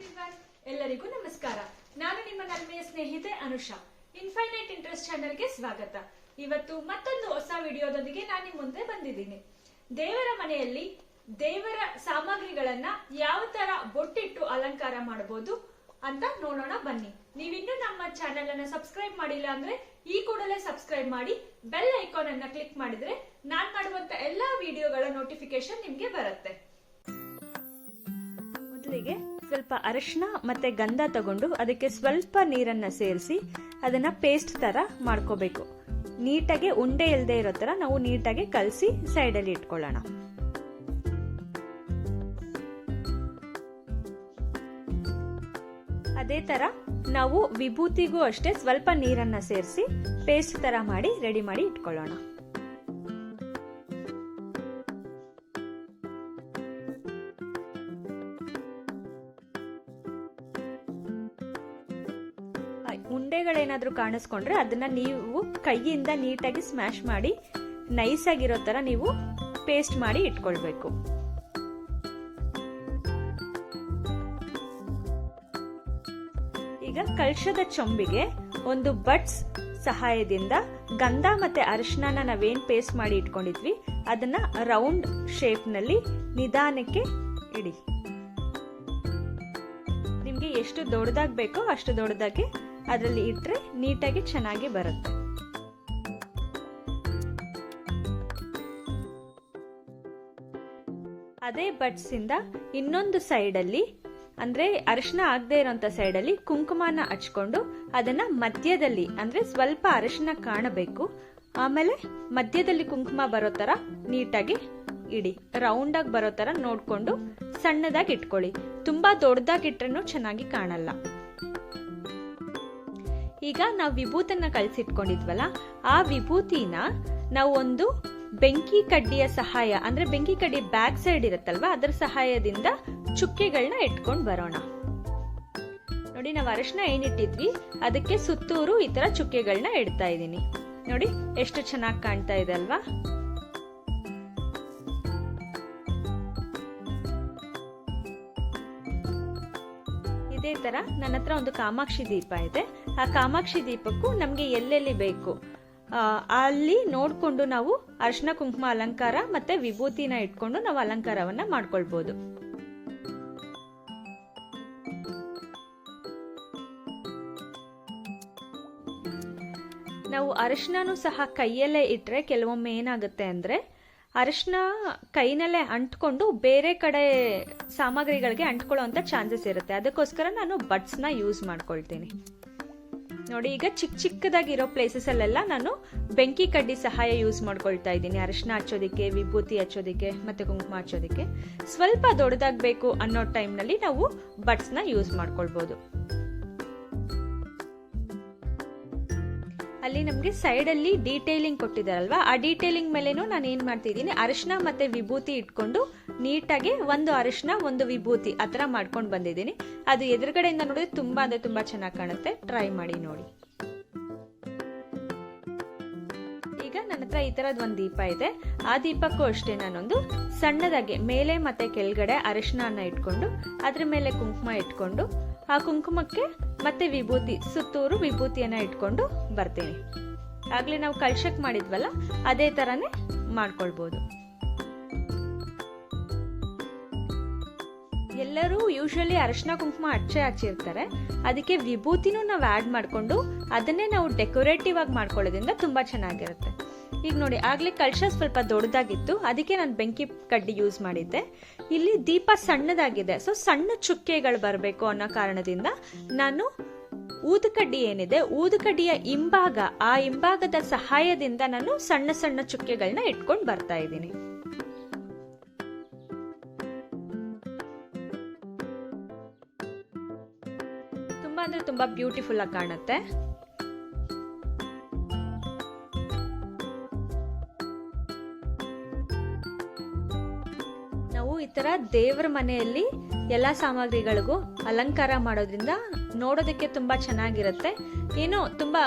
Everyone, ಎಲ್ಲರಿಗೂ ನಮಸ್ಕಾರ. ನಾನು ನಿಮ್ಮ ನಲ್ಮೆಯ ಸ್ನೇಹಿತೆ ಅನುಷಾ. ಇನ್ಫೈನೈಟ್ ಇಂಟ್ರೆಸ್ಟ್ ಚಾನೆಲ್ಗೆ ಸ್ವಾಗತ. ಇವತ್ತು ಮತ್ತೊಂದು ಹೊಸ ವಿಡಿಯೋದೊಂದಿಗೆ ನಾನು ನಿಮ್ಮ ಮುಂದೆ ಬಂದಿದ್ದೀನಿ. ದೇವರ ಮನೆಯಲ್ಲಿ ದೇವರ ಸಾಮಗ್ರಿಗಳನ್ನ ಯಾವ ತರ ಬೊಟ್ಟಿಟ್ಟು ಅಲಂಕಾರ ಮಾಡಬಹುದು ಅಂತ ನೋಡೋಣ ಬನ್ನಿ. ನೀವಿನ್ನೂ ನಮ್ಮ ಚಾನೆಲ್ ಅನ್ನ ಸಬ್ಸ್ಕ್ರೈಬ್ ಮಾಡಿಲ್ಲ ಅಂದ್ರೆ ಈ ಕೂಡಲೇ ಸಬ್ಸ್ಕ್ರೈಬ್ ಮಾಡಿ, ಬೆಲ್ ಐಕಾನ್ ಅನ್ನ ಕ್ಲಿಕ್ ಮಾಡಿದ್ರೆ ನಾನ್ ಮಾಡುವಂತ ಎಲ್ಲಾ ವಿಡಿಯೋಗಳ ನೋಟಿಫಿಕೇಶನ್ ನಿಮ್ಗೆ ಬರುತ್ತೆ. ಮೊದಲಿಗೆ ಸ್ವಲ್ಪ ಅರಿಶಿನ ಮತ್ತೆ ಗಂಧ ತಗೊಂಡು ಅದಕ್ಕೆ ಸ್ವಲ್ಪ ನೀರನ್ನ ಸೇರಿಸಿ ಅದನ್ನ ಪೇಸ್ಟ್ ತರ ಮಾಡ್ಕೋಬೇಕು. ನೀಟಾಗಿ ಉಂಡೆ ಇಲ್ಲದೆ ಇರೋ ತರ ನಾವು ನೀಟಾಗಿ ಕಲಸಿ ಸೈಡ್ ಅಲ್ಲಿ ಇಟ್ಕೊಳ್ಳೋಣ. ಅದೇ ತರ ನಾವು ವಿಭೂತಿಗೂ ಅಷ್ಟೇ ಸ್ವಲ್ಪ ನೀರನ್ನ ಸೇರಿಸಿ ಪೇಸ್ಟ್ ತರ ಮಾಡಿ ರೆಡಿ ಮಾಡಿ ಇಟ್ಕೊಳ್ಳೋಣ. ಉಂಡೆಗಳೇನಾದ್ರೂ ಕಾಣಿಸ್ಕೊಂಡ್ರೆ ಅದನ್ನ ನೀವು ಕೈಯಿಂದ ನೀಟಾಗಿ ಸ್ಮ್ಯಾಶ್ ಮಾಡಿ ನೈಸ್ ಆಗಿರೋ ತರ ನೀವು ಪೇಸ್ಟ್ ಮಾಡಿ ಇಟ್ಕೊಳ್ಬೇಕು. ಈಗ ಕಳಶದ ಚೊಂಬಿಗೆ ಒಂದು ಬಟ್ಸ್ ಸಹಾಯದಿಂದ ಗಂಧ ಮತ್ತೆ ಅರಿಶಿನ ನಾವೇನ್ ಪೇಸ್ಟ್ ಮಾಡಿ ಇಟ್ಕೊಂಡಿದ್ವಿ ಅದನ್ನ ರೌಂಡ್ ಶೇಪ್ ನಲ್ಲಿ ನಿಧಾನಕ್ಕೆ ಇಡಿ. ನಿಮ್ಗೆ ಎಷ್ಟು ದೊಡ್ಡದಾಗಿ ಬೇಕೋ ಅಷ್ಟು ದೊಡ್ಡದಾಗಿ ಅದರಲ್ಲಿ ಇಟ್ರೆ ನೀಟಾಗಿ ಚೆನ್ನಾಗಿ ಬರುತ್ತೆ. ಅದೇ ಬಟ್ಸ್ ಇಂದ ಇನ್ನೊಂದು ಸೈಡ್ ಅಲ್ಲಿ ಅಂದ್ರೆ ಅರಿಶಿನ ಆಗದೆ ಇರೋಂತ ಸೈಡ್ ಅಲ್ಲಿ ಕುಂಕುಮನ ಹಚ್ಕೊಂಡು ಅದನ್ನ ಮಧ್ಯದಲ್ಲಿ ಅಂದ್ರೆ ಸ್ವಲ್ಪ ಅರಿಶಿನ ಕಾಣಬೇಕು, ಆಮೇಲೆ ಮಧ್ಯದಲ್ಲಿ ಕುಂಕುಮ ಬರೋ ತರ ನೀಟಾಗಿ ಇಡಿ. ರೌಂಡ್ ಆಗಿ ಬರೋ ತರ ನೋಡ್ಕೊಂಡು ಸಣ್ಣದಾಗಿ ಇಟ್ಕೊಳ್ಳಿ. ತುಂಬಾ ದೊಡ್ಡದಾಗಿ ಇಟ್ರೂ ಚೆನ್ನಾಗಿ ಕಾಣಲ್ಲ. ಈಗ ನಾವು ವಿಭೂತನ್ನ ಕಲಸಿಟ್ಕೊಂಡಿದ್ವಲ್ಲ, ಆ ವಿಭೂತಿನ ನಾವು ಒಂದು ಬೆಂಕಿ ಕಡ್ಡಿಯ ಸಹಾಯ ಅಂದ್ರೆ ಬೆಂಕಿ ಕಡ್ಡಿ ಬ್ಯಾಕ್ ಸೈಡ್ ಇರುತ್ತಲ್ವಾ ಅದರ ಸಹಾಯದಿಂದ ಚುಕ್ಕೆಗಳನ್ನ ಇಟ್ಕೊಂಡು ಬರೋಣ. ನೋಡಿ, ನಾವು ಅರಿಶಿನ ಏನಿಟ್ಟಿದ್ವಿ ಅದಕ್ಕೆ ಸುತ್ತೂರು ಈ ತರ ಚುಕ್ಕೆಗಳನ್ನ ಇಡ್ತಾ ಇದ್ದೀನಿ. ನೋಡಿ ಎಷ್ಟು ಚೆನ್ನಾಗಿ ಕಾಣ್ತಾ ಇದೆ ಅಲ್ವಾ? ಇದೇ ತರ ನನ್ನ ಹತ್ರ ಒಂದು ಕಾಮಾಕ್ಷಿ ದೀಪ ಇದೆ. ಆ ಕಾಮಾಕ್ಷಿ ದೀಪಕ್ಕೂ ನಮ್ಗೆ ಎಲ್ಲೆಲ್ಲಿ ಬೇಕು ಅಲ್ಲಿ ನೋಡ್ಕೊಂಡು ನಾವು ಅರಿಶಿನ ಕುಂಕುಮ ಅಲಂಕಾರ ಮತ್ತೆ ವಿಭೂತಿನ ಇಟ್ಕೊಂಡು ನಾವು ಅಲಂಕಾರವನ್ನ ಮಾಡ್ಕೊಳ್ಬಹುದು. ನಾವು ಅರಿಶಿನೂ ಸಹ ಕೈಯಲ್ಲೇ ಇಟ್ರೆ ಕೆಲವೊಮ್ಮೆ ಏನಾಗುತ್ತೆ ಅಂದ್ರೆ ಅರಿಶಿನ ಕೈನಲ್ಲೇ ಅಂಟ್ಕೊಂಡು ಬೇರೆ ಕಡೆ ಸಾಮಗ್ರಿಗಳಿಗೆ ಅಂಟ್ಕೊಳ್ಳೋ ಅಂತ ಚಾನ್ಸಸ್ ಇರುತ್ತೆ. ಅದಕ್ಕೋಸ್ಕರ ನಾನು ಬಟ್ಸ್ ನ ಯೂಸ್ ಮಾಡ್ಕೊಳ್ತೀನಿ. ನೋಡಿ, ಈಗ ಚಿಕ್ಕ ಚಿಕ್ಕದಾಗಿರೋ ಪ್ಲೇಸಸ್ ಅಲ್ಲೆಲ್ಲ ನಾನು ಬೆಂಕಿ ಕಡ್ಡಿ ಸಹಾಯ ಯೂಸ್ ಮಾಡ್ಕೊಳ್ತಾ ಇದ್ದೀನಿ. ಅರಿಶಿನ ಹಚ್ಚೋದಿಕ್ಕೆ, ವಿಭೂತಿ ಹಚ್ಚೋದಿಕ್ಕೆ ಮತ್ತೆ ಕುಂಕುಮ ಹಚ್ಚೋದಿಕ್ಕೆ. ಸ್ವಲ್ಪ ದೊಡ್ಡದಾಗಬೇಕು ಅನ್ನೋ ಟೈಮ್ ನಲ್ಲಿ ನಾವು ಬಟ್ಸ್ ನ ಯೂಸ್ ಮಾಡ್ಕೊಳ್ಬಹುದು. ಅಲ್ಲಿ ನಮ್ಗೆ ಸೈಡ್ ಅಲ್ಲಿ ಡೀಟೇಲಿಂಗ್ ಕೊಟ್ಟಿದಾರಲ್ವಾ, ಆ ಡೀಟೇಲಿಂಗ್ ಮೇಲೇನು ನಾನು ಏನ್ ಮಾಡ್ತಿದ್ದೀನಿ, ಅರಿಶಿನ ಮತ್ತೆ ವಿಭೂತಿ ಇಟ್ಕೊಂಡು ನೀಟಾಗಿ ಒಂದು ಅರಿಶಿನ ಒಂದು ವಿಭೂತಿ ಆತರ ಮಾಡ್ಕೊಂಡು ಬಂದಿದ್ದೀನಿ. ಅದು ಎದುರುಗಡೆಯಿಂದ ನೋಡಿದ್ರೆ ತುಂಬಾ ಅಂದ್ರೆ ತುಂಬಾ ಚೆನ್ನಾಗಿ ಕಾಣುತ್ತೆ. ಟ್ರೈ ಮಾಡಿ ನೋಡಿ. ಈಗ ನನ್ನ ಹತ್ರ ಈ ತರದ್ ಒಂದು ದೀಪ ಇದೆ. ಆ ದೀಪಕ್ಕೂ ಅಷ್ಟೇ ನಾನೊಂದು ಸಣ್ಣದಾಗಿ ಮೇಲೆ ಮತ್ತೆ ಕೆಳಗಡೆ ಅರಿಶಿನ ಇಟ್ಕೊಂಡು ಅದ್ರ ಮೇಲೆ ಕುಂಕುಮ ಇಟ್ಕೊಂಡು ಆ ಕುಂಕುಮಕ್ಕೆ ಮತ್ತೆ ವಿಭೂತಿ ಸುತ್ತೂರು ವಿಭೂತಿಯನ್ನ ಇಟ್ಕೊಂಡು ಬರ್ತೀನಿ. ಆಗ್ಲೇ ನಾವು ಕಳಶಕ್ ಮಾಡಿದ್ವಲ್ಲ ಅದೇ ತರಾನೇ ಮಾಡ್ಕೊಳ್ಬಹುದು. ಎಲ್ಲರೂ ಯೂಶಲಿ ಅರಿಶಿನ ಕುಂಕುಮ ಹಚ್ಚಿರ್ತಾರೆ. ಅದಕ್ಕೆ ವಿಭೂತಿನೂ ನಾವು ಆಡ್ ಮಾಡ್ಕೊಂಡು ಅದನ್ನೇ ನಾವು ಡೆಕೋರೇಟಿವ್ ಆಗಿ ಮಾಡ್ಕೊಳ್ಳೋದ್ರಿಂದ ತುಂಬಾ ಚೆನ್ನಾಗಿರುತ್ತೆ. ಈಗ ನೋಡಿ, ಆಗ್ಲೇ ಕಳಶ ಸ್ವಲ್ಪ ದೊಡ್ಡದಾಗಿತ್ತು, ಅದಕ್ಕೆ ನಾನು ಬೆಂಕಿ ಕಡ್ಡಿ ಯೂಸ್ ಮಾಡಿದ್ದೆ. ಇಲ್ಲಿ ದೀಪ ಸಣ್ಣದಾಗಿದೆ, ಸೊ ಸಣ್ಣ ಚುಕ್ಕೆಗಳು ಬರಬೇಕು ಅನ್ನೋ ಕಾರಣದಿಂದ ನಾನು ಊದುಕಡ್ಡಿ ಏನಿದೆ ಊದುಕಡ್ಡಿಯ ಹಿಂಭಾಗ, ಆ ಹಿಂಭಾಗದ ಸಹಾಯದಿಂದ ನಾನು ಸಣ್ಣ ಸಣ್ಣ ಚುಕ್ಕೆಗಳನ್ನ ಇಟ್ಕೊಂಡು ಬರ್ತಾ ಇದ್ದೀನಿ. ತುಂಬಾ ಅಂದ್ರೆ ತುಂಬಾ ಬ್ಯೂಟಿಫುಲ್ ಆಗಿ ಕಾಣುತ್ತೆ. ನಾವು ಈ ತರ ದೇವರ ಮನೆಯಲ್ಲಿ ಎಲ್ಲ ಸಾಮಗ್ರಿಗಳಿಗೂ ಅಲಂಕಾರ ಮಾಡೋದ್ರಿಂದ ನೋಡೋದಕ್ಕೆ ತುಂಬ ಚೆನ್ನಾಗಿರುತ್ತೆ. ಏನೋ ತುಂಬ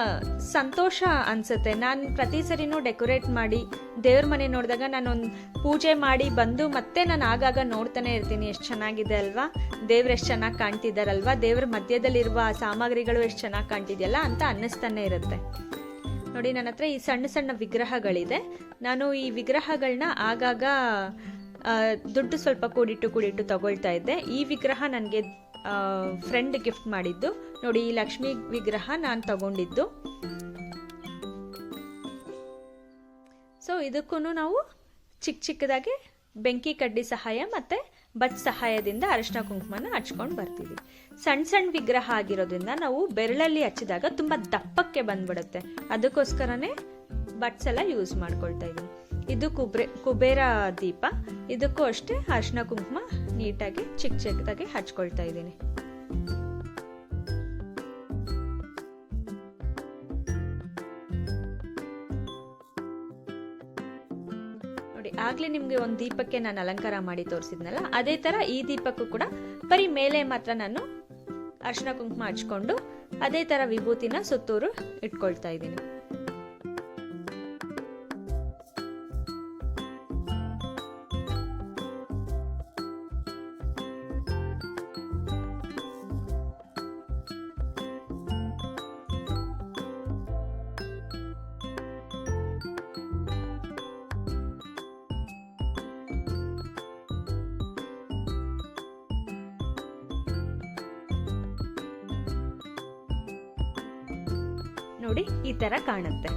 ಸಂತೋಷ ಅನಿಸುತ್ತೆ. ನಾನು ಪ್ರತಿ ಸರಿನೂ ಡೆಕೋರೇಟ್ ಮಾಡಿ ದೇವ್ರ ಮನೆ ನೋಡಿದಾಗ ನಾನೊಂದು ಪೂಜೆ ಮಾಡಿ ಬಂದು ಮತ್ತೆ ನಾನು ಆಗಾಗ ನೋಡ್ತಾನೆ ಇರ್ತೀನಿ, ಎಷ್ಟು ಚೆನ್ನಾಗಿದೆ ಅಲ್ವಾ, ದೇವ್ರು ಎಷ್ಟು ಚೆನ್ನಾಗಿ ಕಾಣ್ತಿದ್ದಾರಲ್ವಾ, ದೇವ್ರ ಮಧ್ಯದಲ್ಲಿರುವ ಸಾಮಗ್ರಿಗಳು ಎಷ್ಟು ಚೆನ್ನಾಗಿ ಕಾಣ್ತಿದೆಯಲ್ಲ ಅಂತ ಅನ್ನಿಸ್ತಾನೆ ಇರುತ್ತೆ. ನೋಡಿ, ನನ್ನ ಹತ್ರ ಈ ಸಣ್ಣ ಸಣ್ಣ ವಿಗ್ರಹಗಳಿದೆ. ನಾನು ಈ ವಿಗ್ರಹಗಳನ್ನ ಆಗಾಗ ದುಡ್ಡು ಸ್ವಲ್ಪ ಕೂಡಿಟ್ಟು ತಗೊಳ್ತಾ ಇದ್ದೆ. ಈ ವಿಗ್ರಹ ನನಗೆ ಫ್ರೆಂಡ್ ಗಿಫ್ಟ್ ಮಾಡಿದ್ದು. ನೋಡಿ, ಈ ಲಕ್ಷ್ಮಿ ವಿಗ್ರಹ ನಾನು ತಗೊಂಡಿದ್ದು. ಸೊ ಇದಕ್ಕೂ ನಾವು ಚಿಕ್ಕದಾಗಿ ಬೆಂಕಿ ಕಡ್ಡಿ ಸಹಾಯ ಮತ್ತೆ ಬಟ್ ಸಹಾಯದಿಂದ ಅರಿಶಿನ ಕುಂಕುಮನ ಹಚ್ಕೊಂಡು ಬರ್ತೀವಿ. ಸಣ್ಣ ವಿಗ್ರಹ ಆಗಿರೋದ್ರಿಂದ ನಾವು ಬೆರಳಲ್ಲಿ ಹಚ್ಚಿದಾಗ ತುಂಬಾ ದಪ್ಪಕ್ಕೆ ಬಂದ್ಬಿಡುತ್ತೆ. ಅದಕ್ಕೋಸ್ಕರನೇ ಬಟ್ಸ್ ಎಲ್ಲ ಯೂಸ್ ಮಾಡ್ಕೊಳ್ತಾ ಇದ್ದೀನಿ. ಇದು ಕುಬೇರ ದೀಪ. ಇದಕ್ಕೂ ಅಷ್ಟೇ ಅರಿಶಿನ ಕುಂಕುಮ ನೀಟಾಗಿ ಚಿಕ್ಕದಾಗಿ ಹಚ್ಕೊಳ್ತಾ ಇದ್ದೀನಿ. ನೋಡಿ, ಆಗ್ಲೇ ನಿಮ್ಗೆ ಒಂದು ದೀಪಕ್ಕೆ ನಾನು ಅಲಂಕಾರ ಮಾಡಿ ತೋರಿಸಿದ್ನಲ್ಲ, ಅದೇ ತರ ಈ ದೀಪಕ್ಕೂ ಕೂಡ ಬರೀ ಮೇಲೆ ಮಾತ್ರ ನಾನು ಅರಿಶಿನ ಕುಂಕುಮ ಹಚ್ಕೊಂಡು ಅದೇ ತರ ವಿಭೂತಿನ ಸುತ್ತೂರು ಇಟ್ಕೊಳ್ತಾ ಇದ್ದೀನಿ. ನೋಡಿ, ಈ ತರ ಕಾಣುತ್ತೆ.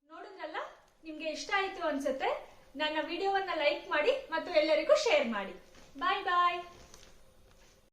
ನೋಡಿದ್ರಲ್ಲ, ನಿಮ್ಗೆ ಇಷ್ಟ ಆಯ್ತು ಅನ್ಸುತ್ತೆ. ನನ್ನ ವಿಡಿಯೋವನ್ನ ಲೈಕ್ ಮಾಡಿ ಮತ್ತು ಎಲ್ಲರಿಗೂ ಶೇರ್ ಮಾಡಿ. ಬಾಯ್ ಬಾಯ್.